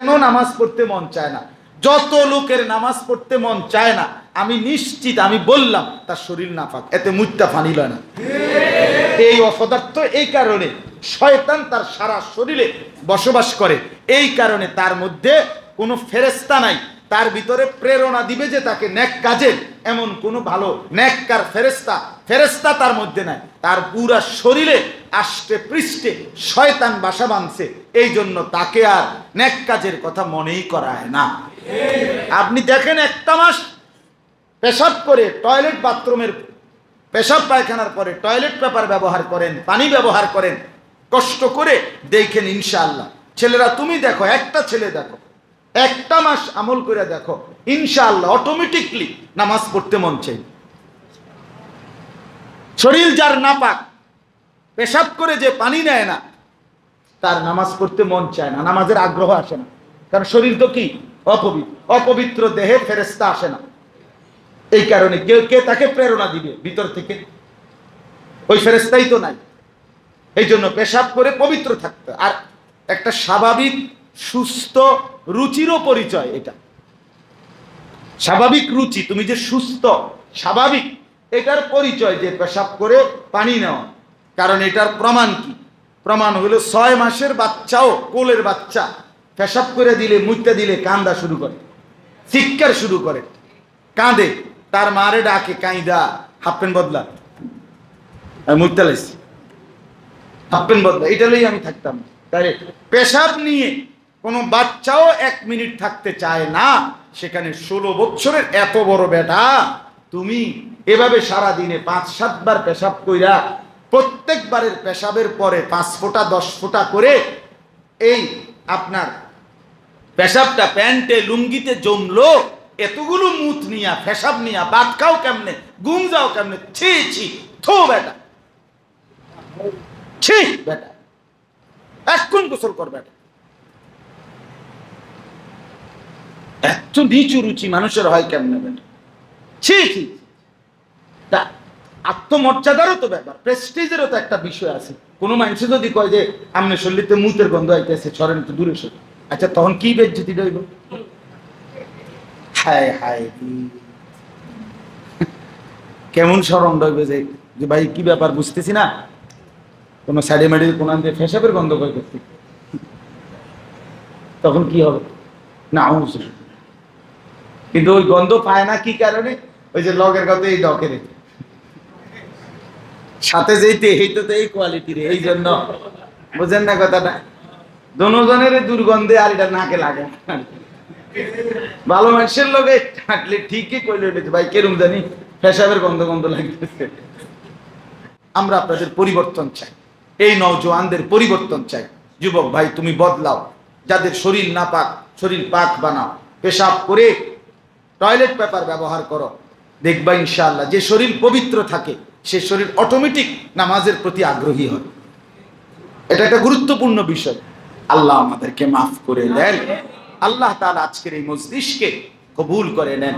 কেন নামাজ পড়তে মন চায় না? যত লোকের নামাজ পড়তে মন চায় না, আমি নিশ্চিত, আমি বললাম তার শরীর নাপাক, এতে মুত্তা ফানিল না। এই অপদার্থ এই কারণে শয়তান তার সারা শরীরে বসবাস করে, এই কারণে তার মধ্যে কোনো ফেরেশতা নাই, তার ভিতরে প্রেরণা দিবে যে তাকে নেক কাজের, এমন কোনো ভালো নেককার ফেরেশতা তার মধ্যে নাই। তার পুরা শরীরে আষ্টে পৃষ্ঠে শয়তান বাসা বাঁধছে, এই জন্য তাকে আর নেক কাজের কথা মনেই করায় না। আপনি দেখেন একটা মাস পেশাব করে টয়লেট বাথরুমের পেশাব পায়খানার পরে টয়লেট পেপার ব্যবহার করেন, পানি ব্যবহার করেন, কষ্ট করে দেখেন ইনশাআল্লাহ। ছেলেরা তুমি দেখো, একটা ছেলে দেখো, একটা মাস আমল করে দেখো, ইনশাআল্লাহ অটোমেটিকলি নামাজ পড়তে মন চাই। শরীর যার নাপাক, পেশাব করে যে পানি নেয় না, তার নামাজ পড়তে মন চায় না, নামাজের আগ্রহ আসে না। কারণ শরীর তো কি অপবিত্র দেহে ফেরেশতা আসে না। এই কারণে কে তাকে প্রেরণা দিবে ভিতর থেকে? ওই ফেরেশতাই তো নাই। এই জন্য পেশাব করে পবিত্র থাকতে, আর একটা স্বাভাবিক সুস্থ রুচিরও পরিচয় এটা। স্বাভাবিক রুচি, তুমি যে সুস্থ স্বাভাবিক, এটার পরিচয় যে পেশাব করে পানি নেওয়া। কারণ এটার প্রমাণ কি? প্রমাণ হলো 6 মাসের বাচ্চাও, কোলের বাচ্চা পেশাব করে দিলে, মুইতে দিলে কান্দা শুরু করে, চিৎকার শুরু করে, কাঁদে, তার মারে ডাকে, কাইদা হাফ প্যান্ট বদলা, মুইতে লাইছি হাফ প্যান্ট বদলা, এটা লই আমি থাকতাম। তাই পেশাব নিয়ে কোনো বাচ্চাও 1 মিনিট থাকতে চায় না। সেখানে 16 বছরের এত বড় বেটা, তুমি এভাবে সারা দিনে 5-7 বার পেশাব কইরা, প্রত্যেকবারের পেশাবের পরে 5 ফোঁটা 10 ফোঁটা করে এই আপনার পেশাবটা প্যান্টে লুঙ্গিতে জমলো, এতগুলো মুত নিয়া পেশাব নিয়া ভাত খাও কেমনে, ঘুম যাও কেমনে? ছি ছি, থো বেটা, ছি বেটা, এখন গোসল কর বেটা। এত নিচু রুচি মানুষের হয় কেমনে বেটা? ছি ছি। তা আত্মমর্যাদারও তো ব্যাপার, প্রেস্টিজেরও তো একটা বিষয় আছে। কোনো মানুষ যদি কয় যে আমনে শরীরতে মুতের গন্ধ আইতেছে, সরেন তো দূরে সরে, আচ্ছা তখন কি বেজ্জতি হইল? হায় হায়, কেমন শরম হইবে যে ভাই কি ব্যাপার বুঝতেছি না, কোনো সাইডে মেডে কোন ফেসাবের গন্ধ কয় করতে, তখন কি হবে না? কিন্তু ওই গন্ধ পায় না কি কারণে? ওই যে লগের কথা, এই ডকের সাথে যেইতে এইটা তো এই কোয়ালিটির, এই জন্য বুঝেন না কথাটা? দুজনের দুর্গন্ধে আর এটা নাকে লাগে। ভালো মানুষের লোকে থাকলে ঠিকই কইলে ভাই কেরম জানি পেশাবের গন্ধ গন্ধ লাগতেছে। আমরা আপনাদের পরিবর্তন চাই, এই নওজোয়ানদের পরিবর্তন চাই। যুবক ভাই তুমি বদলাও, যাদের শরীর না পাক শরীর পাক বানাও, পেশাব করে টয়লেট পেপার ব্যবহার করো, দেখবা ইনশাআল্লাহ যে শরীর পবিত্র থাকে সে শরীর অটোমেটিক নামাজের প্রতি আগ্রহী হয়। এটা একটা গুরুত্বপূর্ণ বিষয়। আল্লাহ আমাদেরকে মাফ করে দেন, আল্লাহ তাআলা আজকের এই মজলিসকে কবুল করে নেন।